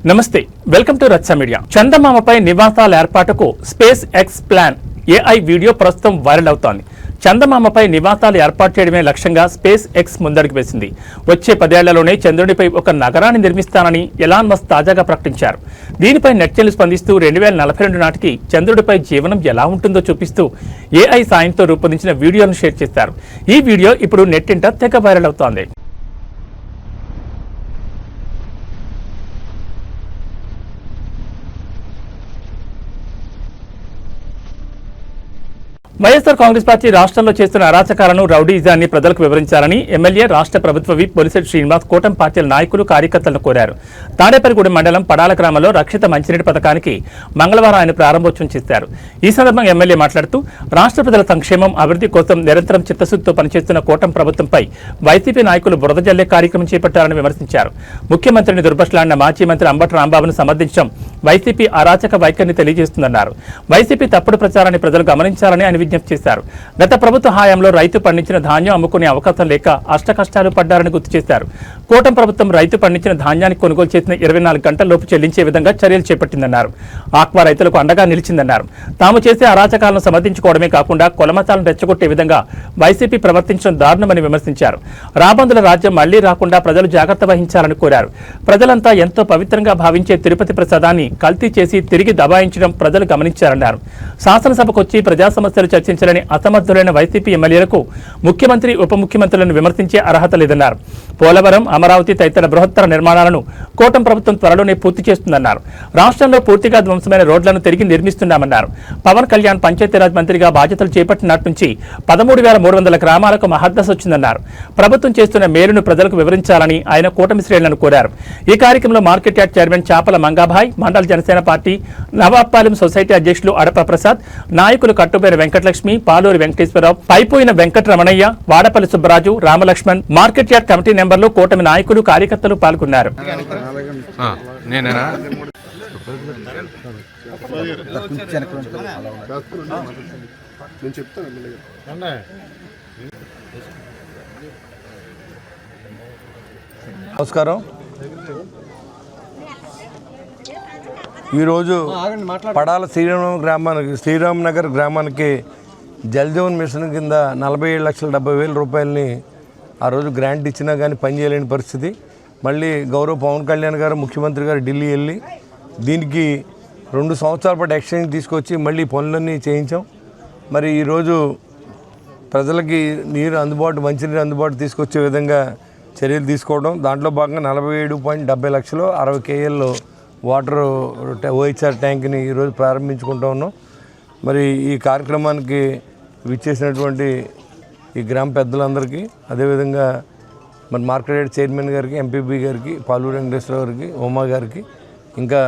నమస్తే, welcome to రచ్చ media. చందమామపై నివాసాల ఏర్పాటుకు space X plan AI video ప్రస్తుతం వైరల్ అవుతోంది. చందమామపై నివాసాలు ఏర్పాటు చేయడమే లక్ష్యంగా స్పేస్ ఎక్స్ ముందడుగు వేసింది. వచ్చే 10 ఏళ్లలోనే చంద్రుడిపై ఒక నగరాన్ని నిర్మిస్తానని ఎలాన్ మస్క్ తాజాగా ప్రకటించారు. దీనిపై నెటిజన్లు స్పందిస్తూ 2042 నాటికి చంద్రుడిపై జీవనం ఎలా ఉంటుందో చూపిస్తూ ఏఐ సాయంతో రూపొందించిన వీడియోను షేర్ చేశారు. ఈ వీడియో ఇప్పుడు నెట్టింట తెగ వైరల్ అవుతోంది. వైఎస్ఆర్ కాంగ్రెస్ పార్టీ రాష్ట్రంలో చేస్తున్న అరాచకాలను, రౌడీజాన్ని ప్రజలకు వివరించాలని ఎమ్మెల్యే, రాష్ట్ర ప్రభుత్వ విప్ బొలిశెట్టి శ్రీనివాస్ కూటమి పార్టీల నాయకులు, కార్యకర్తలను కోరారు. తాడేపల్లిగూడెం మండలం పడాల గ్రామంలో రక్షిత మంచినీటి పథకానికి మంగళవారం ఆయన ప్రారంభోత్సవం చేశారు. ఈ సందర్భంగా ఎమ్మెల్యే మాట్లాడుతూ రాష్ట్ర ప్రజల సంక్షేమం, అభివృద్ధి కోసం నిరంతరం చిత్తశుద్ధితో పనిచేస్తున్న కూటమి ప్రభుత్వంపై వైసీపీ నాయకులు బురద జల్లే కార్యక్రమం చేపట్టారని విమర్శించారు. ముఖ్యమంత్రిని దుర్భషలాడిన మాజీ మంత్రి అంబటి రాంబాబును సమర్థించడం వైసీపీ అరాచక వైఖరిని తెలియజేస్తుందన్నారు. వైసీపీ తప్పుడు ప్రచారాన్ని ప్రజలు గమనించాలని ఆయన విజ్ఞప్తి చేశారు. గత ప్రభుత్వ హయాంలో రైతు పండించిన ధాన్యం అమ్ముకునే అవకాశం లేక అష్టకష్టాలు పడ్డారని గుర్తు చేశారు. కూటమి ప్రభుత్వం రైతు పండించిన ధాన్యాన్ని కొనుగోలు చేసిన 24 గంటల్లోపు చెల్లించే విధంగా చర్యలు చేపట్టిందన్నారు. ఆక్వా రైతులకు అండగా నిలిచిందన్నారు. తాము చేసే అరాచకాలను సమర్థించుకోవడమే కాకుండా కులమతాలను రెచ్చగొట్టే విధంగా వైసీపీ ప్రవర్తించడం దారుణమని విమర్శించారు. రాబందుల రాజ్యం మళ్లీ రాకుండా ప్రజలు జాగ్రత్త వహించాలని కోరారు. ప్రజలంతా ఎంతో పవిత్రంగా భావించే తిరుపతి ప్రసాదాన్ని కల్తీ చేసి తిరిగి దబాయించడం ప్రజలు గమనించారన్నారు. శాసనసభకొచ్చి ప్రజా సమస్యలు చర్చించాలని అసమర్థులైన వైసీపీ ఎమ్మెల్యేలకు ముఖ్యమంత్రి, ఉప ముఖ్యమంత్రులను విమర్శించే అర్హత లేదన్నారు. పోలవరం, అమరావతి తదితర బృహత్తర నిర్మాణాలను కూటమి ప్రభుత్వం త్వరలోనే పూర్తి చేస్తుందన్నారు. రాష్ట్రంలో పూర్తిగా ధ్వంసమైన రోడ్లను తిరిగి నిర్మిస్తున్నామన్నారు. పవన్ కళ్యాణ్ పంచాయతీరాజ్ మంత్రిగా బాధ్యతలు చేపట్టినట్టు నుంచి 13,300 గ్రామాలకు మహద్దశ వచ్చిందన్నారు. ప్రభుత్వం చేస్తున్న మేలును ప్రజలకు వివరించాలని ఆయన కూటమి శ్రేణులను కోరారు. ఈ కార్యక్రమంలో మార్కెట్ యార్డ్ చైర్మన్ చాపల మంగాభాయ్, మండల జనసేన పార్టీ నవాబ్పాలెం సొసైటీ అధ్యక్షులు అడప ప్రసాద్, నాయకులు Kattubaina Venkatalakshmi, Paluri Venkateswara Rao, Paipoyina Venkataramanayya, Vadapalli Subbaraju, Ramalakshman, market yard committee నెంబర్లు, కూటమి నాయకులు, కార్యకర్తలు పాల్గొన్నారు. నమస్కారం. ఈరోజు పడాల శ్రీరామ్ నగర్ గ్రామానికి జల్ జీవన్ మిషన్ కింద 47,70,000 రూపాయలని ఆ రోజు గ్రాంట్ ఇచ్చినా కానీ పనిచేయలేని పరిస్థితి. మళ్ళీ గౌరవ పవన్ కళ్యాణ్ గారు, ముఖ్యమంత్రి గారు ఢిల్లీ వెళ్ళి దీనికి 2 సంవత్సరాల పాటు ఎక్స్టెండ్ తీసుకొచ్చి మళ్ళీ పనులన్నీ చేయించాం. మరి ఈరోజు ప్రజలకి మంచినీరు అందుబాటు తీసుకొచ్చే విధంగా చర్యలు తీసుకోవడం, దాంట్లో భాగంగా 47.70 లక్షలు 60 KL వాటర్ OHR ట్యాంక్ని ఈరోజు ప్రారంభించుకుంటూ ఉన్నాం. మరి ఈ కార్యక్రమానికి విచ్చేసినటువంటి ఈ గ్రామ పెద్దలందరికీ, అదేవిధంగా మరి మార్కెట్ యార్డ్ చైర్మన్ గారికి, ఎంపీపీ గారికి, పాలూరి వెంకటేశ్వరరావు గారికి, ఉమా గారికి, ఇంకా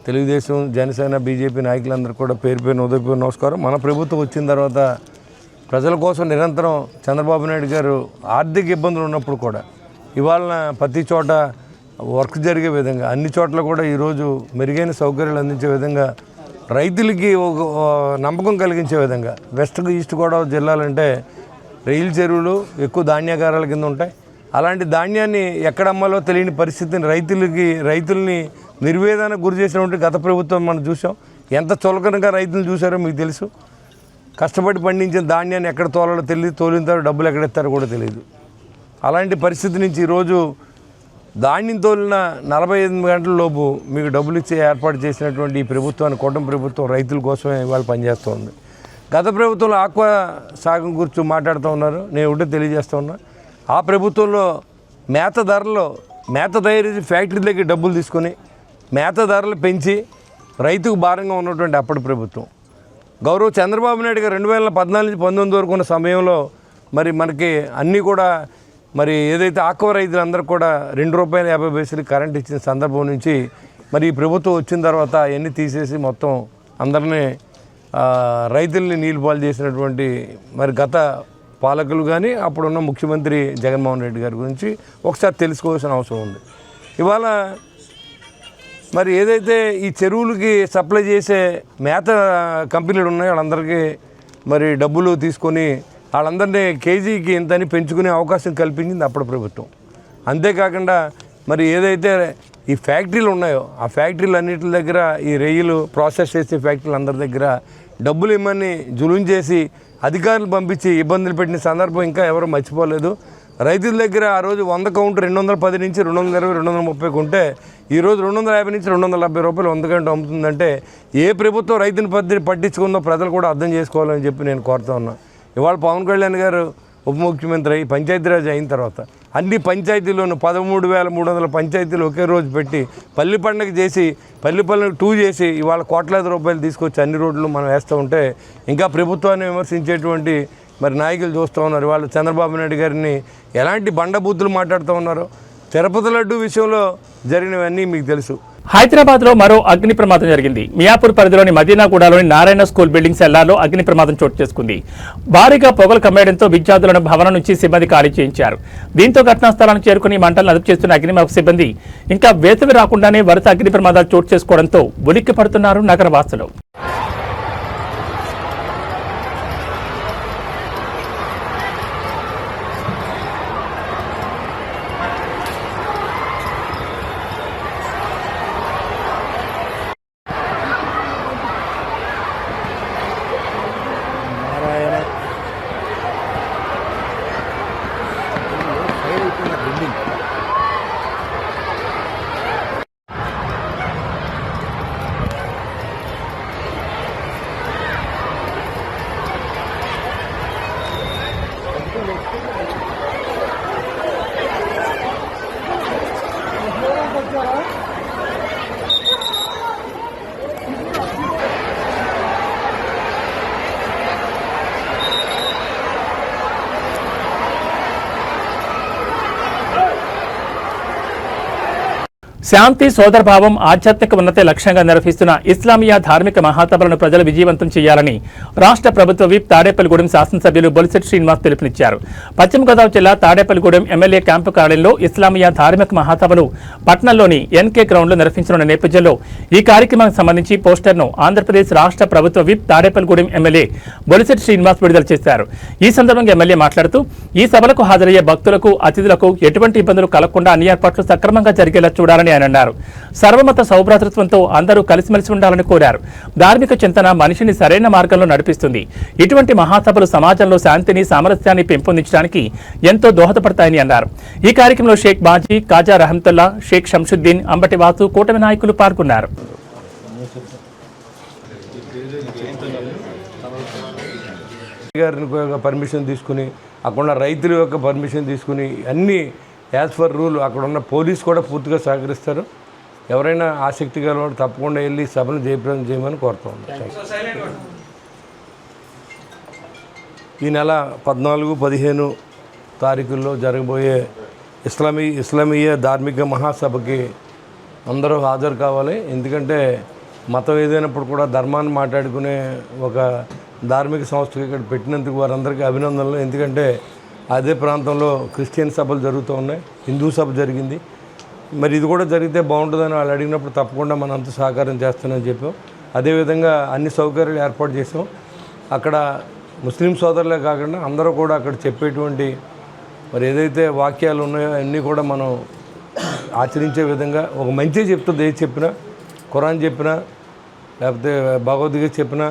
తెలుగుదేశం, జనసేన, బీజేపీ నాయకులందరూ కూడా పేరు పేరున ఉదయపూర్ నమస్కారం. మన ప్రభుత్వం వచ్చిన తర్వాత ప్రజల కోసం నిరంతరం చంద్రబాబు నాయుడు గారు ఆర్థిక ఇబ్బందులు ఉన్నప్పుడు కూడా ఇవాళ ప్రతి చోట వర్క్ జరిగే విధంగా, అన్ని చోట్ల కూడా ఈరోజు మెరుగైన సౌకర్యాలు అందించే విధంగా, రైతులకి ఒక నమ్మకం కలిగించే విధంగా, వెస్ట్ ఈస్ట్ గోదావరి జిల్లాలంటే రైలు చెరువులు ఎక్కువ ధాన్యాగారాల కింద ఉంటాయి. అలాంటి ధాన్యాన్ని ఎక్కడ అమ్మాలో తెలియని పరిస్థితిని రైతుల్ని నిర్వేదానికి గురి చేసినటువంటి గత ప్రభుత్వం మనం చూసాం. ఎంత చులకనగా రైతులు చూసారో మీకు తెలుసు. కష్టపడి పండించిన ధాన్యాన్ని ఎక్కడ తోలాలో తెలియదు, తోలింతారో డబ్బులు ఎక్కడెత్తారో కూడా తెలియదు. అలాంటి పరిస్థితి నుంచి ఈరోజు ధాన్యం తోలిన 45 గంటల లోపు మీకు డబ్బులు ఇచ్చే ఏర్పాటు చేసినటువంటి ఈ ప్రభుత్వాన్ని, కూటమి ప్రభుత్వం రైతుల కోసమే ఇవాళ పనిచేస్తుంది. గత ప్రభుత్వంలో ఆక్వా సాగం గురించి మాట్లాడుతూ ఉన్నారు. నేను ఒకటే తెలియజేస్తూ ఉన్నా, ఆ ప్రభుత్వంలో మేత తయారీ ఫ్యాక్టరీ దగ్గర డబ్బులు తీసుకొని మేత ధరలు పెంచి రైతుకు భారంగా ఉన్నటువంటి అప్పటి ప్రభుత్వం. గౌరవ చంద్రబాబు నాయుడు గారు 2014 నుంచి 19 వరకు ఉన్న సమయంలో మరి మనకి అన్నీ కూడా మరి ఏదైతే ఆక్వా రైతులందరూ కూడా ₹2.50 కరెంట్ ఇచ్చిన సందర్భం నుంచి మరి ఈ ప్రభుత్వం వచ్చిన తర్వాత అవన్నీ తీసేసి మొత్తం అందరినీ రైతుల్ని నీళ్ళు పాలు చేసినటువంటి మరి గత పాలకులు కానీ అప్పుడున్న ముఖ్యమంత్రి జగన్మోహన్ రెడ్డి గారి గురించి ఒకసారి తెలుసుకోవాల్సిన అవసరం ఉంది. ఇవాళ మరి ఏదైతే ఈ చెరువులకి సప్లై చేసే మేత కంపెనీలు ఉన్నాయో వాళ్ళందరికీ మరి డబ్బులు తీసుకొని వాళ్ళందరినీ కేజీకి ఇంతని పెంచుకునే అవకాశం కల్పించింది అప్పుడు ప్రభుత్వం. అంతేకాకుండా మరి ఏదైతే ఈ ఫ్యాక్టరీలు ఉన్నాయో ఆ ఫ్యాక్టరీలు అన్నిటి దగ్గర ఈ రొయ్యలు ప్రాసెస్ చేసే ఫ్యాక్టరీలు అందరి దగ్గర డబ్బులు ఇమ్మని జులుం చేసి అధికారులు పంపించి ఇబ్బందులు పెట్టిన సందర్భం ఇంకా ఎవరు మర్చిపోలేదు. రైతుల దగ్గర ఆ రోజు 100 కౌంట్ 210 నుంచి 220, 230 ఉంటే ఈరోజు 250 నుంచి 270 రూపాయలు 100 గంట అమ్ముతుందంటే ఏ ప్రభుత్వం రైతుని పట్టించుకుందో ప్రజలు కూడా అర్థం చేసుకోవాలని చెప్పి నేను కోరుతా ఉన్నా. ఇవాళ పవన్ కళ్యాణ్ గారు ఉప ముఖ్యమంత్రి అయ్యి పంచాయతీరాజ్ అయిన తర్వాత అన్ని పంచాయతీల్లోనూ 13,300 పంచాయతీలు ఒకే రోజు పెట్టి పల్లి పండుగ చేసి పల్లి 2 చేసి ఇవాళ కోట్లాది రూపాయలు తీసుకొచ్చి అన్ని రోడ్లు మనం వేస్తూ ఉంటే ఇంకా ప్రభుత్వాన్ని విమర్శించేటువంటి మరి నాయకులు చూస్తూ ఉన్నారు. వాళ్ళు చంద్రబాబు నాయుడు గారిని ఎలాంటి బండబూతులు మాట్లాడుతూ ఉన్నారో. తిరుపతి లడ్డు విషయంలో జరిగినవన్నీ మీకు తెలుసు. హైదరాబాద్లో మరో అగ్ని ప్రమాదం జరిగింది. మియాపూర్ పరిధిలోని మదీనాగూడలోని నారాయణ స్కూల్ బిల్డింగ్ సెల్లార్లో అగ్ని ప్రమాదం చోటు చేసుకుంది. భారీగా పొగలు కమ్మేయడంతో విద్యార్థులను భవనం నుంచి సిబ్బంది ఖాళీ చేయించారు. దీంతో ఘటనా స్థలానికి చేరుకుని మంటలను అదుపు చేస్తున్న అగ్నిమాపక సిబ్బంది ఇంకా వేసవి రాకుండానే వరుస అగ్ని ప్రమాదాలు చోటు చేసుకోవడంతో ఉలిక్కి పడుతున్నారు నగరవాసులు. శాంతి, సోదరభావం, ఆధ్యాత్మిక ఉన్నతే లక్ష్యంగా నిర్వహిస్తున్న ఇస్లామియా ధార్మిక మహాసభలను ప్రజలు విజయవంతం చేయాలని రాష్ట్ర ప్రభుత్వ విప్ తాడేపల్లిగూడెం శాసనసభ్యులు బొలిశెట్టి శ్రీనివాస్ పిలుపునిచ్చారు. పశ్చిమ గోదావరి జిల్లా తాడేపల్లిగూడెం ఎమ్మెల్యే క్యాంపు కార్యాలయంలో ఇస్లామియా ధార్మిక మహాసభలు పట్నంలోని ఎన్కే గ్రౌండ్లో నిర్వహించనున్న నేపథ్యంలో ఈ కార్యక్రమానికి సంబంధించి పోస్టర్ను ఆంధ్రప్రదేశ్ రాష్ట్ర ప్రభుత్వ విప్ తాడేపల్లిగూడెం ఎమ్మెల్యే బొలిశెట్టి శ్రీనివాస్ విడుదల చేశారు. ఈ సందర్భంగా ఎమ్మెల్యే మాట్లాడుతూ ఈ సభలకు హాజరయ్యే భక్తులకు, అతిథులకు ఎటువంటి ఇబ్బందులు కలగకుండా అన్ని ఏర్పాట్లు సక్రమంగా జరిగేలా చూడాలని అన్నారు. సర్వమత సౌభ్రాతృత్వంతో అందరూ కలిసిమెలిసి ఉండాలని కోరారు. ధార్మిక చింతన మనిషిని సరైన మార్గంలో నడిపిస్తుంది. ఇటువంటి మహాసభలు సమాజంలో శాంతిని, సామరస్యాన్ని పెంపొందించడానికి ఎంతో దోహదపడతాయని అన్నారు. ఈ కార్యక్రమంలో షేక్ బాజీ, కాజా రహమతుల్లా, షేక్ షంషుద్దీన్, అంబటి వాసు, కూటమి నాయకులు పాల్గొన్నారు. పర్మిషన్ తీసుకుని అక్కడ రైతుల యొక్క పర్మిషన్ తీసుకుని అన్ని యాజ్ ఫర్ రూల్ అక్కడ ఉన్న పోలీసు కూడా పూర్తిగా సహకరిస్తారు. ఎవరైనా ఆసక్తి గలవాడు తప్పకుండా వెళ్ళి సభను జయప్రదం చేయమని కోరుతూ ఉంటాం. ఈ నెల 14, 15 తారీఖుల్లో జరగబోయే ఇస్లామీయ ధార్మిక మహాసభకి అందరూ హాజరు కావాలి. ఎందుకంటే మతం ఏదైనప్పుడు కూడా ధర్మాన్ని మాట్లాడుకునే ఒక ధార్మిక సంస్థకి ఇక్కడ పెట్టినందుకు వారందరికీ అభినందనలు. ఎందుకంటే అదే ప్రాంతంలో క్రిస్టియన్ సభలు జరుగుతూ ఉన్నాయి, హిందూ సభ జరిగింది. మరి ఇది కూడా జరిగితే బాగుంటుందని వాళ్ళు అడిగినప్పుడు తప్పకుండా మనంతా సహకారం చేస్తానని చెప్పాం. అదేవిధంగా అన్ని సౌకర్యాలు ఏర్పాటు చేసాం. అక్కడ ముస్లిం సోదరులే కాకుండా అందరూ కూడా అక్కడ చెప్పేటువంటి మరి ఏదైతే వాక్యాలు ఉన్నాయో అన్నీ కూడా మనం ఆచరించే విధంగా ఒక మంచి చెప్తుంది. ఏది చెప్పినా, ఖురాన్ చెప్పినా, లేకపోతే భగవద్గీత చెప్పినా,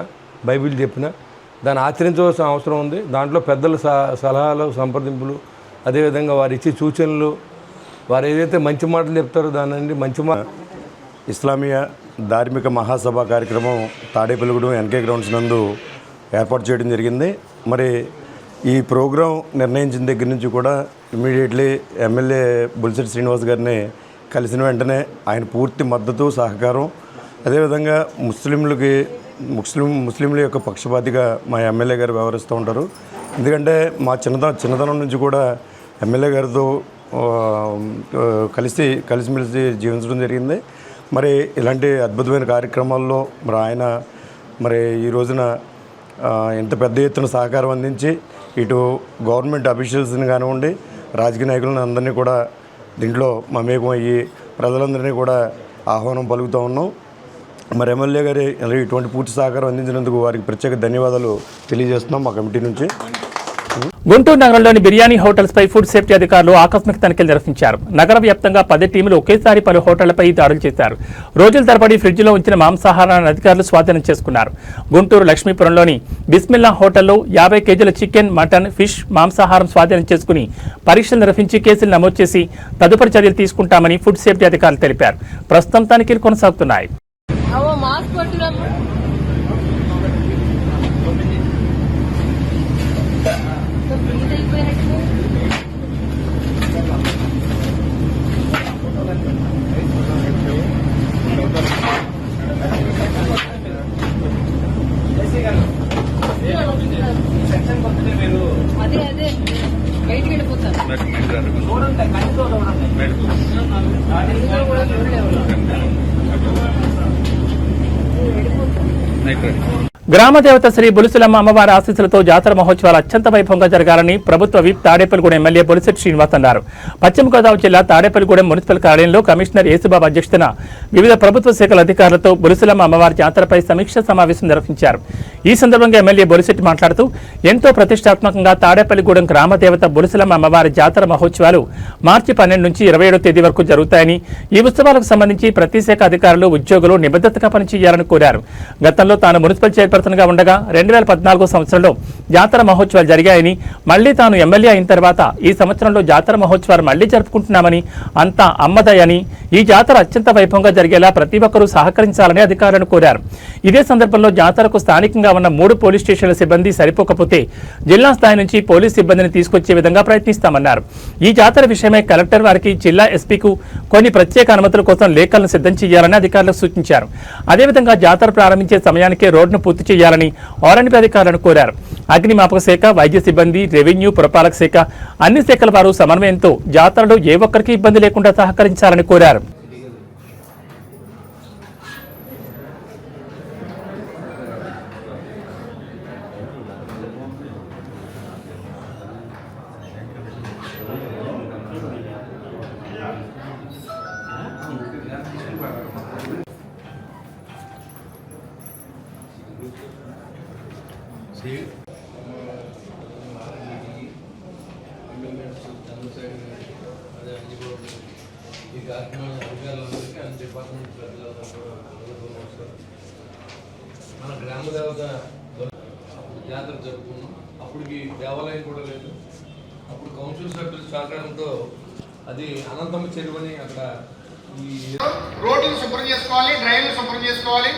బైబిల్ చెప్పినా దాన్ని ఆచరించవలసిన అవసరం ఉంది. దాంట్లో పెద్దల సలహాలు, సంప్రదింపులు, అదేవిధంగా వారు ఇచ్చే సూచనలు, వారు ఏదైతే మంచి మాటలు చెప్తారో దాని మంచి ఇస్లామియా ధార్మిక మహాసభ కార్యక్రమం తాడేపల్లిగూడెం ఎన్కే గ్రౌండ్స్ నందు ఏర్పాటు చేయడం జరిగింది. మరి ఈ ప్రోగ్రాం నిర్ణయించిన దగ్గర నుంచి కూడా ఇమీడియట్లీ ఎమ్మెల్యే బొలిశెట్టి శ్రీనివాస్ గారిని కలిసిన వెంటనే ఆయన పూర్తి మద్దతు, సహకారం, అదేవిధంగా ముస్లింల యొక్క పక్షపాతిగా మా ఎమ్మెల్యే గారు వ్యవహరిస్తూ ఉంటారు. ఎందుకంటే మా చిన్నతనం నుంచి కూడా ఎమ్మెల్యే గారితో కలిసిమెలిసి జీవించడం జరిగింది. మరి ఇలాంటి అద్భుతమైన కార్యక్రమాల్లో మరి ఆయన ఈ రోజున ఇంత పెద్ద ఎత్తున సహకారం అందించి ఇటు గవర్నమెంట్ అఫీషియల్స్ని కానివ్వండి, రాజకీయ నాయకులను అందరినీ కూడా దీంట్లో మమేకం అయ్యి ప్రజలందరినీ కూడా ఆహ్వానం పలుకుతూ ఉన్నాం. మరి ఎమ్మెల్యే గారి ఇటువంటి పూర్తి సహకారం అందించినందుకు వారికి ప్రత్యేక ధన్యవాదాలు తెలియజేస్తున్నాం మా కమిటీ నుంచి. గుంటూరు నగరంలోని బిర్యానీ హోటల్స్ పై ఫుడ్ సేఫ్టీ అధికారులు ఆకస్మిక తనిఖీలు నిర్వహించారు. నగర వ్యాప్తంగా 10 టీములు ఒకేసారి పలు హోటళ్లపై దాడులు చేశారు. రోజుల తరబడి ఫ్రిడ్జ్లో ఉంచిన మాంసాహారాన్ని అధికారులు స్వాధీనం చేసుకున్నారు. గుంటూరు లక్ష్మీపురంలోని బిస్మిల్లా హోటల్లో 50 కేజీల చికెన్, మటన్, ఫిష్ మాంసాహారం స్వాధీనం చేసుకుని పరీక్షలు నిర్వహించి కేసులు నమోదు చేసి తదుపరి చర్యలు తీసుకుంటామని ఫుడ్ సేఫ్టీ అధికారులు తెలిపారు. ప్రస్తుతం తనిఖీలు కొనసాగుతున్నాయి. అదే బయటికి వెళ్ళిపోతారు. గ్రామదేవత శ్రీ బులుసులమ్మ అమ్మవారి ఆశీస్సులతో జాతర మహోత్సవాలు అత్యంత వైభవంగా జరగాలని ప్రభుత్వ విప్ తాడేపల్లిగూడెం ఎమ్మెల్యే బొలిశెట్టి శ్రీనివాస్ అన్నారు. పశ్చిమ గోదావరి జిల్లా తాడేపల్లిగూడెం మున్సిపల్ కార్యాలయంలో కమిషనర్ యేసుబాబు అధ్యక్షతన వివిధ ప్రభుత్వ శాఖల అధికారులతో బులుసులమ్మ అమ్మవారి జాతరపై సమీక్ష సమావేశం నిర్వహించారు. ఈ సందర్భంగా ఎమ్మెల్యే బొలిశెట్టి మాట్లాడుతూ ఎంతో ప్రతిష్టాత్మకంగా తాడేపల్లిగూడెం గ్రామదేవత బులుసులమ్మ అమ్మవారి జాతర మహోత్సవాలు మార్చి 12 నుంచి 27వ తేదీ వరకు జరుగుతాయని, ఈ ఉత్సవాలకు సంబంధించి ప్రతి శాఖ అధికారులు, ఉద్యోగులు నిబద్ధతగా పనిచేయాలని కోరారు. గతంలో తాను మున్సిపల్ చైర్పర్సన్గా ఉండగా 2014 సంవత్సరంలో జాతర మహోత్సవాలు జరిగాయని, మళ్లీ తాను ఎమ్మెల్యే అయిన తర్వాత ఈ సంవత్సరంలో జాతర మహోత్సవాలు మళ్లీ జరుపుకుంటున్నామని, అంతా అమ్మదయని, ఈ జాతర అత్యంత వైభవంగా జరిగేలా ప్రతి ఒక్కరూ సహకరించాలని అధికారులను కోరారు. ఇదే సందర్భంలో జాతరకు స్థానికంగా ఉన్న 3 పోలీస్ స్టేషన్ల సిబ్బంది సరిపోకపోతే జిల్లా స్థాయి నుంచి పోలీస్ సిబ్బందిని తీసుకొచ్చే విధంగా ప్రయత్నిస్తామన్నారు. ఈ జాతర విషయమై కలెక్టర్ వారికి, జిల్లా ఎస్పీకు కొన్ని ప్రత్యేక అనుమతుల కోసం లేఖలను సిద్ధం చేయాలని అధికారులకు సూచించారు. అదేవిధంగా జాతర ప్రారంభించే సమయానికే రోడ్డును పూర్తి చేయాలని ఆర్ఎండ్బీ అధికారులను కోరారు. అగ్నిమాపక శాఖ, వైద్య సిబ్బంది, రెవెన్యూ, పురపాలక శాఖ అన్ని శాఖల వారు సమన్వయంతో జాతరలో ఏ ఒక్కరికి ఇబ్బంది లేకుండా సహకరించాలని కోరారు. ఈ కార్యక్రమం అధికారులందరికీ అన్ని డిపార్ట్మెంట్ పెద్దలందరూ మన గ్రామ దేవత జాతర జరుపుకున్నాం. అప్పటికి దేవాలయం కూడా లేదు. అప్పుడు కౌన్సిల్ సభ్యుల సహకారంతో అది అనంతమ్మ చెరువని అక్కడ ఈ రోడ్లు శుభ్రం చేసుకోవాలి, డ్రైన్లు శుభ్రం చేసుకోవాలి.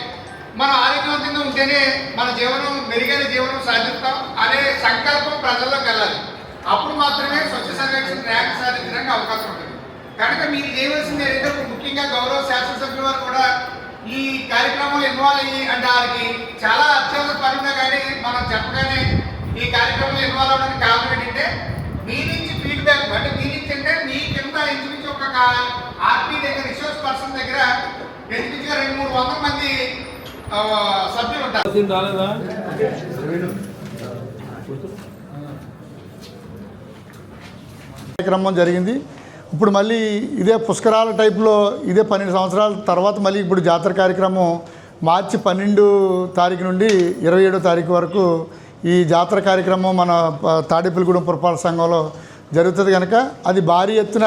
మనం ఆరోగ్యవంతంగా ఉంటేనే మన జీవనం మెరుగైన జీవనం సాధిస్తాం అనే సంకల్పం ప్రజల్లోకి వెళ్ళాలి. అప్పుడు మాత్రమే స్వచ్ఛ సర్వేక్షణ ర్యాంక్ సాధించడానికి అవకాశం ఉంటుంది. కనుక మీరు చేయవలసింది ఏంటంటే ముఖ్యంగా గౌరవ శాసనసభ్యుల వారు కూడా ఈ కార్యక్రమంలో ఇన్వాల్వ్ అయ్యి, అంటే వారికి చాలా అత్యవసర పని ఉన్నా కానీ మనం చెప్పగానే ఈ కార్యక్రమంలో ఇన్వాల్వ్ అవ్వడానికి కారణం ఏంటంటే మీ నుంచి ఫీడ్బ్యాక్, అంటే మీ నుంచి అంటే మీ కింద ఇంచుమించు ఒక ఆర్పీ దగ్గర, రిసోర్స్ పర్సన్ దగ్గర ఇంచుమించుగా 200-300 మంది సభ్యులు ఉంటారు. కార్యక్రమం జరిగింది. ఇప్పుడు మళ్ళీ ఇదే పుష్కరాల టైప్లో ఇదే 12 సంవత్సరాల తర్వాత మళ్ళీ ఇప్పుడు జాతర కార్యక్రమం మార్చి 12 తారీఖు నుండి 27వ తారీఖు వరకు ఈ జాతర కార్యక్రమం మన తాడేపల్లిగూడెం పురపాలక సంఘంలో జరుగుతుంది. కనుక అది భారీ ఎత్తున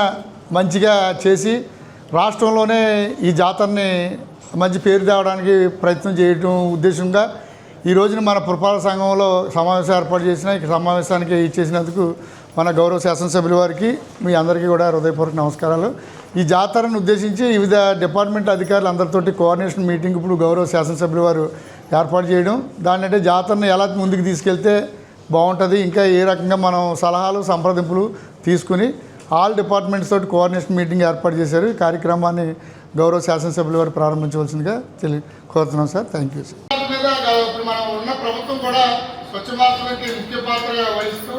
మంచిగా చేసి రాష్ట్రంలోనే ఈ జాతరని మంచి పేరు తేవడానికి ప్రయత్నం చేయడం ఉద్దేశంగా ఈ రోజున మన పురపాలక సంఘంలో సమావేశం ఏర్పాటు చేసిన ఈ సమావేశానికి ఇచ్చేసినందుకు మన గౌరవ శాసనసభ్యుల వారికి, మీ అందరికీ కూడా హృదయపూర్వక నమస్కారాలు. ఈ జాతరను ఉద్దేశించి వివిధ డిపార్ట్మెంట్ అధికారులు అందరితోటి కోఆర్డినేషన్ మీటింగ్ ఇప్పుడు గౌరవ శాసనసభ్యుల వారు ఏర్పాటు చేయడం, దాన్ని అంటే జాతరను ఎలా ముందుకు తీసుకెళ్తే బాగుంటుంది, ఇంకా ఏ రకంగా మనం సలహాలు సంప్రదింపులు తీసుకుని ఆల్ డిపార్ట్మెంట్స్ తోటి కోఆర్డినేషన్ మీటింగ్ ఏర్పాటు చేశారు. ఈ కార్యక్రమాన్ని గౌరవ శాసనసభ్యుల వారు ప్రారంభించవలసిందిగా కోరుతున్నాం సార్. Thank you sir. ఇప్పుడు మనం ఉన్న ప్రభుత్వం కూడా స్వచ్ఛ భారత్కి ముఖ్య పాత్ర వహిస్తూ,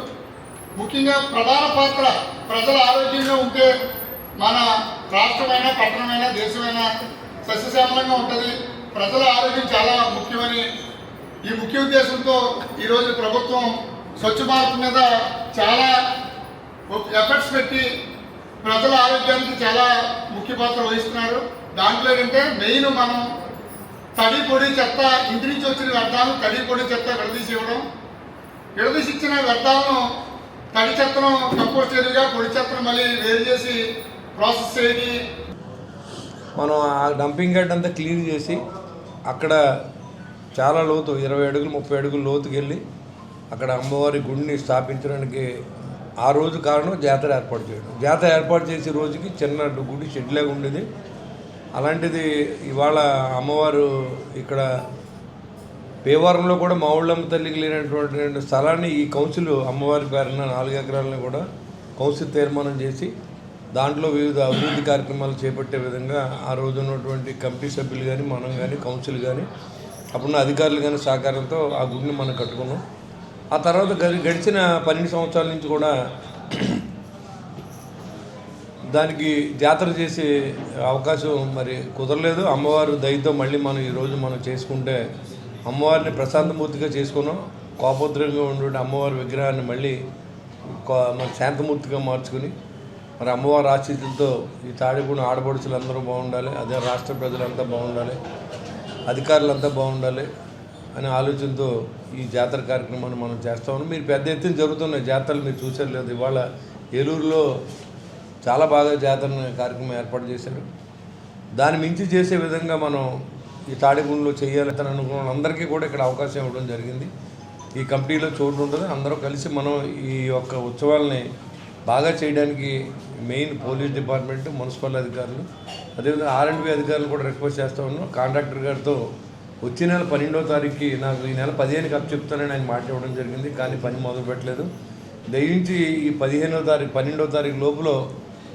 ముఖ్యంగా ప్రధాన పాత్ర ప్రజల ఆరోగ్యంగా ఉంటే మన రాష్ట్రమైనా, పట్టణమైనా, దేశమైనా సస్యశ్యామలంగా ఉంటుంది. ప్రజల ఆరోగ్యం చాలా ముఖ్యమని ఈ ముఖ్య ఉద్దేశంతో ఈరోజు ప్రభుత్వం స్వచ్ఛ భారత్ మీద చాలా ఎఫర్ట్స్ పెట్టి ప్రజల ఆరోగ్యానికి చాలా ముఖ్య పాత్ర వహిస్తున్నారు. దాంట్లో ఏంటంటే మెయిన్ మనం తడి పొడి చెత్త, ఇంటి నుంచి వచ్చిన వ్యర్థాలు తడి పొడి చెత్త విడదీసి ఇవ్వడం, విడదీసి ఇచ్చిన వ్యర్థాలను తడి చెత్తను కంపోస్ట్ ఎరువుగా పొడి చెత్తను మళ్ళీ వేరు చేసి ప్రాసెస్ చేసి మనం ఆ డంపింగ్ యార్డ్ అంతా క్లీన్ చేసి అక్కడ చాలా లోతు 20 అడుగులు 30 అడుగులు లోతుకి వెళ్ళి అక్కడ అమ్మవారి గుడిని స్థాపించడానికి ఆ రోజు కారణం జాతర ఏర్పాటు చేయడం. జాతర ఏర్పాటు చేసే రోజుకి చిన్న గుడి షెడ్లాగా ఉండేది. అలాంటిది ఇవాళ అమ్మవారు ఇక్కడ పేవారంలో కూడా మా ఊళ్ళమ్మ తల్లికి లేనటువంటి స్థలాన్ని ఈ కౌన్సిల్ అమ్మవారి పేరున 4 ఎకరాలను కూడా కౌన్సిల్ తీర్మానం చేసి దాంట్లో వివిధ అభివృద్ధి కార్యక్రమాలు చేపట్టే విధంగా ఆ రోజు ఉన్నటువంటి కమిటీ సభ్యులు కానీ మనం కానీ కౌన్సిల్ కానీ అప్పుడున్న అధికారులు కానీ సహకారంతో ఆ గుడిని మనం కట్టుకున్నాం. ఆ తర్వాత గడిచిన 12 సంవత్సరాల నుంచి కూడా దానికి జాతర చేసే అవకాశం మరి కుదరలేదు. అమ్మవారు దయతో మళ్ళీ మనం ఈరోజు మనం చేసుకుంటే అమ్మవారిని ప్రశాంతమూర్తిగా చేసుకున్నాం. కోపోద్రంగా ఉండే అమ్మవారి విగ్రహాన్ని మళ్ళీ మన శాంతమూర్తిగా మార్చుకుని మరి అమ్మవారి ఆశీస్సులతో ఈ తాడిగూడ ఆడపడుచులు అందరూ బాగుండాలి, అదే రాష్ట్ర ప్రజలంతా బాగుండాలి, అధికారులంతా బాగుండాలి అనే ఆలోచనతో ఈ జాతర కార్యక్రమాన్ని మనం చేస్తా ఉన్నాం. మీరు పెద్ద ఎత్తున జరుగుతున్న జాతరలు మీరు చూసారు లేదు. ఇవాళ ఏలూరులో చాలా బాగా జాతర కార్యక్రమం ఏర్పాటు చేశారు. దాన్ని మించి చేసే విధంగా మనం ఈ తాడిగూడలో చేయాలని అనుకున్న అందరికీ కూడా ఇక్కడ అవకాశం ఇవ్వడం జరిగింది. ఈ కమిటీలో చోటు ఉంటుంది. అందరూ కలిసి మనం ఈ యొక్క ఉత్సవాలని బాగా చేయడానికి మెయిన్ పోలీస్ డిపార్ట్మెంట్, మున్సిపల్ అధికారులు, అదేవిధంగా R&B అధికారులు కూడా రిక్వెస్ట్ చేస్తూ ఉన్నాం. కాంట్రాక్టర్ గారితో వచ్చే నెల 12వ తారీఖుకి నాకు ఈ నెల 15కి అప్ చెప్తానని ఆయన మాట ఇవ్వడం జరిగింది. కానీ పని మొదలు పెట్టలేదు. దయించి ఈ 15వ తారీఖు 12వ తారీఖు లోపల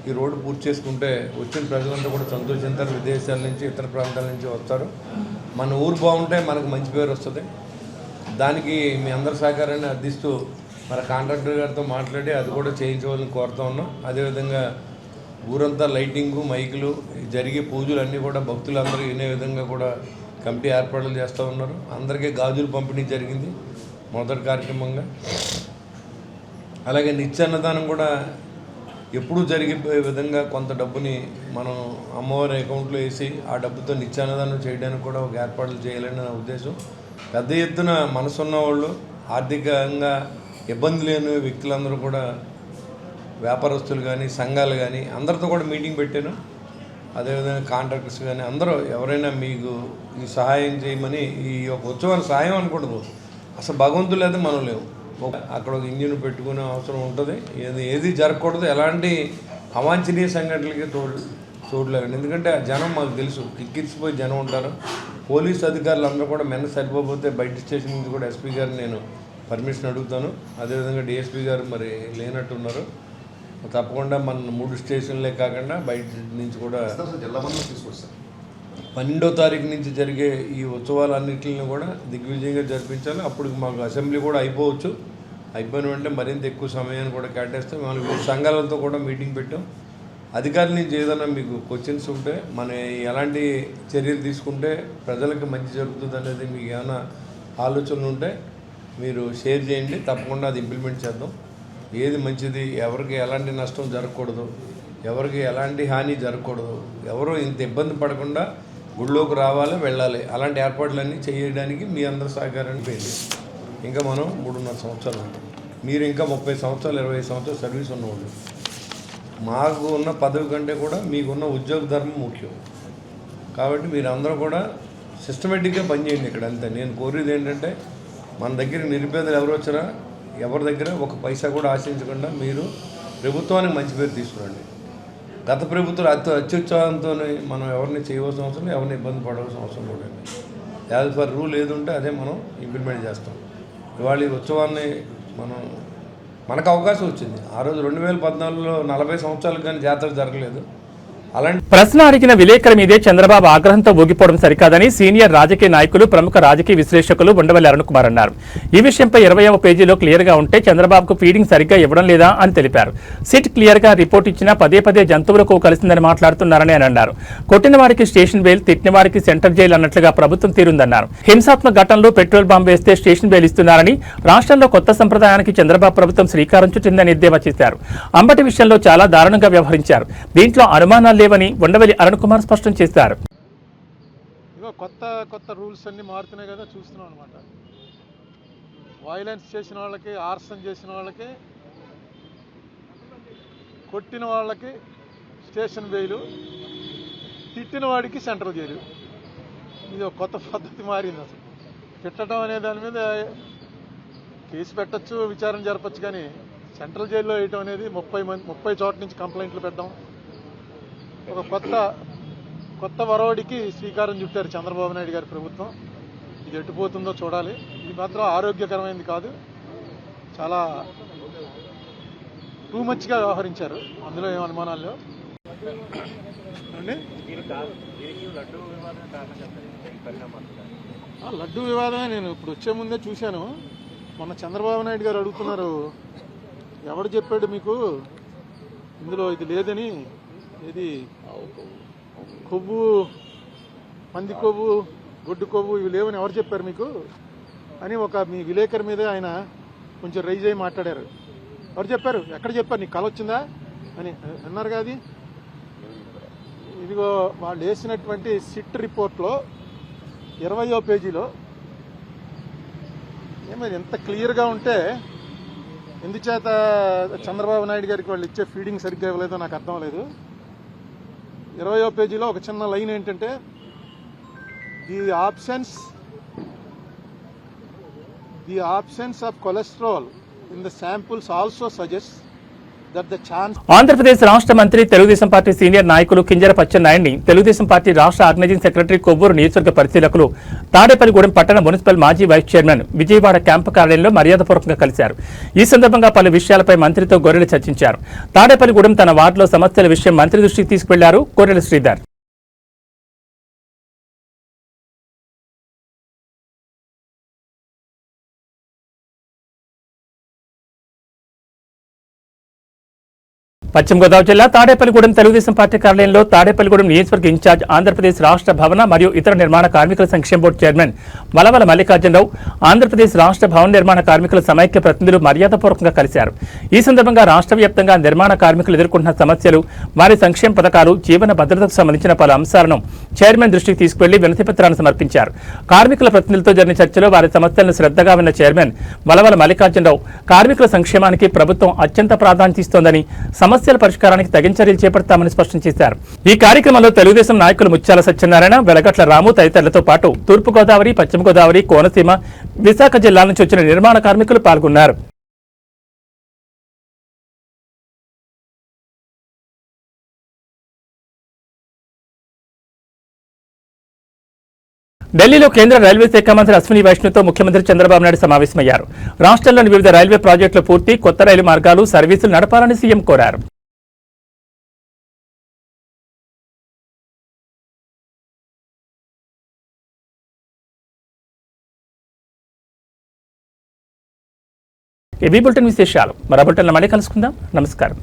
ఈ రోడ్డు పూర్తి చేసుకుంటే వచ్చిన ప్రజలంతా కూడా సంతోషించారు. విదేశాల నుంచి ఇతర ప్రాంతాల నుంచి వస్తారు. మన ఊరు బాగుంటే మనకు మంచి పేరు వస్తుంది. దానికి మీ అందరి సహకారాన్ని అందిస్తూ మరి కాంట్రాక్టర్ గారితో మాట్లాడి అది కూడా చేయించవాలని కోరుతూ ఉన్నాం. అదేవిధంగా ఊరంతా లైటింగు, మైకులు, జరిగే పూజలు అన్నీ కూడా భక్తులందరూ వినే విధంగా కూడా కమిటీ ఏర్పాట్లు చేస్తూ ఉన్నారు. అందరికీ గాజులు పంపిణీ జరిగింది మొదటి కార్యక్రమంగా. అలాగే నిత్యాన్నదానం కూడా ఎప్పుడూ జరిగే విధంగా కొంత డబ్బుని మనం అమ్మవారి అకౌంట్లో వేసి ఆ డబ్బుతో నిత్యాన్నదానం చేయడానికి కూడా ఒక ఏర్పాట్లు చేయాలని నా ఉద్దేశం. పెద్ద ఎత్తున మనసున్న వాళ్ళు, ఆర్థికంగా ఇబ్బంది లేని వ్యక్తులందరూ కూడా, వ్యాపారస్తులు కానీ సంఘాలు కానీ అందరితో కూడా మీటింగ్ పెట్టాను. అదేవిధంగా కాంట్రాక్టర్స్ కానీ అందరూ ఎవరైనా మీకు ఈ సహాయం చేయమని, ఈ యొక్క ఉత్సవాన్ని సహాయం అనకూడదు, అసలు భగవంతులు అయితే మనం లేవు. అక్కడ ఒక ఇంజిన్ పెట్టుకునే అవసరం ఉంటుంది. ఏది జరగకూడదు, ఎలాంటి అవాంఛనీయ సంఘటనలకి చూడలేకండి. ఎందుకంటే జనం మాకు తెలుసు, కిక్కిరిసిపోయి జనం ఉంటారు. పోలీసు అధికారులు అందరూ కూడా మెన్న సరిపోతే బయట స్టేషన్ నుంచి కూడా SP గారిని నేను పర్మిషన్ అడుగుతాను. అదేవిధంగా DSP గారు మరి లేనట్టున్నారు. తప్పకుండా మన 3 స్టేషన్లే కాకుండా బయట నుంచి కూడా 12వ తారీఖు నుంచి జరిగే ఈ ఉత్సవాలన్నింటిని కూడా దిగ్విజయంగా జరిపించాలి. అప్పుడు మాకు అసెంబ్లీ కూడా అయిపోవచ్చు. అయిపోయిన వెంటనే మరింత ఎక్కువ సమయాన్ని కూడా కేటాయిస్తాం. మనం సంఘాలతో కూడా మీటింగ్ పెట్టాం. అధికారుల నుంచి ఏదైనా మీకు క్వశ్చన్స్ ఉంటే, మన ఎలాంటి చర్యలు తీసుకుంటే ప్రజలకు మంచి జరుగుతుంది అనేది మీకు ఏమైనా ఆలోచనలు ఉంటే మీరు షేర్ చేయండి. తప్పకుండా అది ఇంప్లిమెంట్ చేద్దాం. ఏది మంచిది, ఎవరికి ఎలాంటి నష్టం జరగకూడదు, ఎవరికి ఎలాంటి హాని జరగకూడదు, ఎవరు ఇంత ఇబ్బంది పడకుండా గుళ్ళోకి రావాలి, వెళ్ళాలి. అలాంటి ఏర్పాట్లన్నీ చేయడానికి మీ అందరి సహకారాన్ని పోయింది. ఇంకా మనం 3.5 సంవత్సరాలు ఉంటాం. మీరు ఇంకా 30 సంవత్సరాలు 25 సంవత్సరాలు సర్వీస్ ఉన్నవాళ్ళు. మాకు ఉన్న పదవి కంటే కూడా మీకున్న ఉద్యోగ ధర్మం ముఖ్యం. కాబట్టి మీరందరూ కూడా సిస్టమేటిక్గా పనిచేయండి ఇక్కడ. అంతే నేను కోరేది ఏంటంటే, మన దగ్గర నిరుపేదలు ఎవరు వచ్చినా ఎవరి దగ్గర ఒక పైసా కూడా ఆశించకుండా మీరు ప్రభుత్వానికి మంచి పేరు తీసుకురండి. గత ప్రభుత్వాలు అత్యుత్సాహంతో మనం ఎవరిని చేయవలసిన అవసరం, ఎవరిని ఇబ్బంది పడవలసిన అవసరం కూడా. యాజ్ పర్ రూల్ ఏది ఉంటే అదే మనం ఇంప్లిమెంట్ చేస్తాం. ఇవాళ ఈ ఉత్సవాన్ని మనకు అవకాశం వచ్చింది. ఆ రోజు 2014లో 40 సంవత్సరాలకు కానీ జాతర జరగలేదు. అలాంటి ప్రశ్న అడిగిన విలేకరుల మీదే చంద్రబాబు ఆగ్రహంతో ఊగిపోవడం సరికాదని సీనియర్ రాజకీయ నాయకులు, ప్రముఖ రాజకీయ విశ్లేషకులు ఉండవల్లి అరుణ్ కుమార్ అన్నారు. ఈ విషయంపై 20వ పేజీలో క్లియర్గా ఉంటే చంద్రబాబుకు ఫీడింగ్ సరిగ్గా ఇవ్వడం లేదా అని తెలిపారు. సిట్ క్లియర్గా రిపోర్ట్ ఇచ్చినా పదే పదే జంతువులకు కలిసిందని మాట్లాడుతున్నారని ఆయన అన్నారు. కొట్టిన వారికి స్టేషన్ బెయిల్, తిట్టిన వారికి సెంటర్ జైలు అన్నట్లుగా ప్రభుత్వం తీరుందన్నారు. హింసాత్మక ఘటనలో పెట్రోల్ బాంబు వేస్తే స్టేషన్ బెయిల్ ఇస్తున్నారని, రాష్ట్రంలో కొత్త సంప్రదాయానికి చంద్రబాబు ప్రభుత్వం శ్రీకారం చుట్టిందని ఎద్దేవా చేశారు. అంబటి విషయంలో చాలా దారుణంగా వ్యవహరించారు. దీంట్లో అనుమానాలు లేవని ఉండవల్లి అరుణ్ కుమార్ స్పష్టం చేశారు. కొత్త రూల్స్ అన్ని మారుతున్నాయి కదా, చూస్తున్నాం అనమాట. వైలెన్స్ చేసిన వాళ్ళకి, ఆర్సన్ చేసిన వాళ్ళకి, కొట్టిన వాళ్ళకి స్టేషన్ బెయిలు, తిట్టిన వాడికి సెంట్రల్ జైలు. ఇది ఒక కొత్త పద్ధతి మారింది. అసలు తిట్టడం అనే దాని మీద కేసు పెట్టచ్చు, విచారణ జరపచ్చు, కానీ సెంట్రల్ జైల్లో వేయటం అనేది 30 చోట్ల నుంచి కంప్లైంట్లు పెట్టడం ఒక కొత్త వరవడికి శ్రీకారం చుట్టారు చంద్రబాబు నాయుడు గారి ప్రభుత్వం. ఇది ఎట్టుపోతుందో చూడాలి. ఇది మాత్రం ఆరోగ్యకరమైనది కాదు, చాలా టూ మచ్గా వ్యవహరించారు, అందులో ఏం అనుమానాలు లేవు. లడ్డూ వివాదమే నేను ఇప్పుడు వచ్చే ముందే చూశాను. మొన్న చంద్రబాబు నాయుడు గారు అడుగుతున్నారు, ఎవడు చెప్పాడు మీకు ఇందులో ఇది లేదని, ఇది కొవ్వు, పంది కొవ్వు, గొడ్డు కొవ్వు ఇవి లేవని ఎవరు చెప్పారు మీకు అని మీ విలేకరు మీద ఆయన కొంచెం రైజ్ అయ్యి మాట్లాడారు. ఎవరు చెప్పారు, ఎక్కడ చెప్పారు, నీకు కళ వచ్చిందా అని అన్నారు కదా. ఇదిగో వాళ్ళు వేసినటువంటి సిట్ రిపోర్ట్లో 20వ పేజీలో ఏమైనా ఎంత క్లియర్గా ఉంటే ఎందుచేత చంద్రబాబు నాయుడు గారికి వాళ్ళు ఇచ్చే ఫీడింగ్ సరిగ్గా ఇవ్వలేదో నాకు అర్థం లేదు. 20వ పేజీలో ఒక చిన్న లైన్ ఏంటంటే, the absence of cholesterol in the samples also suggests that the chance. Andhra Pradesh రాష్ట్ర మంత్రి, తెలుగుదేశం పార్టీ సీనియర్ నాయకులు కింజరాపు అచ్చెన్నాయుడిని తెలుగుదేశం పార్టీ రాష్ట్ర ఆర్గనైజింగ్ సెక్రటరీ, కొవ్వూరు నియోజకవర్గ పరిశీలకులు తాడేపల్లిగూడెం పట్టణ మున్సిపల్ మాజీ వైస్ చైర్మన్ విజయవాడ క్యాంపు కార్యాలయంలో మర్యాదపూర్వకంగా కలిశారు. ఈ సందర్భంగా పలు విషయాలపై మంత్రితో గొర్రెలు చర్చించారు. తాడేపల్లిగూడెం తన వార్డులో సమస్యల విషయం మంత్రి దృష్టికి తీసుకువెళ్లారు గొర్రెల శ్రీధర్. పశ్చిమ గోదావరి జిల్లా తాడేపల్లిగూడెం తెలుగుదేశం పార్టీ కార్యాలయంలో తాడేపల్లిగూడెం నియోజకవర్గ ఇన్ఛార్జ్, ఆంధ్రప్రదేశ్ రాష్ట్ర భవన మరియు ఇతర నిర్మాణ కార్మికుల సంక్షేమ బోర్డు చైర్మన్ వలవల మల్లికార్జునరావు, ఆంధ్రప్రదేశ్ రాష్ట్ర భవన నిర్మాణ కార్మికుల సమైక్య ప్రతినిధులు మర్యాదపూర్వకంగా కలిశారు. ఈ సందర్భంగా రాష్ట్ర వ్యాప్తంగా నిర్మాణ కార్మికులు ఎదుర్కొంటున్న సమస్యలు, వారి సంక్షేమ పథకాలు, జీవన భద్రతకు సంబంధించిన పలు అంశాలను చైర్మన్ దృష్టికి తీసుకువెళ్లి వినతి పత్రాలను సమర్పించారు. కార్మికుల ప్రతినిధులతో జరిగిన చర్చలో వారి సమస్యలను శ్రద్ధగా విన్న చైర్మన్ వలవల మల్లికార్జునరావు, కార్మికుల సంక్షేమానికి ప్రభుత్వం అత్యంత ప్రాధాన్యత ఇస్తోందని, సమస్యల పరిష్కారానికి తగిన చర్యలు చేపడతామని స్పష్టం చేశారు. ఈ కార్యక్రమంలో తెలుగుదేశం నాయకులు ముత్యాల సత్యనారాయణ, వెలగట్ల రాము తదితరులతో పాటు తూర్పుగోదావరి, పశ్చిమ గోదావరి, కోనసీమ, విశాఖ జిల్లాల నుంచి వచ్చిన నిర్మాణ కార్మికులు పాల్గొన్నారు. ఢిల్లీలో కేంద్ర రైల్వే శాఖ మంత్రి అశ్విని వైష్ణవ్తో ముఖ్యమంత్రి చంద్రబాబు నాయుడు సమావేశమయ్యారు. రాష్ట్రంలోని వివిధ రైల్వే ప్రాజెక్టులు పూర్తి, కొత్త రైలు మార్గాలు, సర్వీసులు నడపాలని సీఎం కోరారు. ఏబీ బులెటిన్ విశేషాలు మరో బులెటిన్లో మళ్ళీ కలుసుకుందాం. నమస్కారం.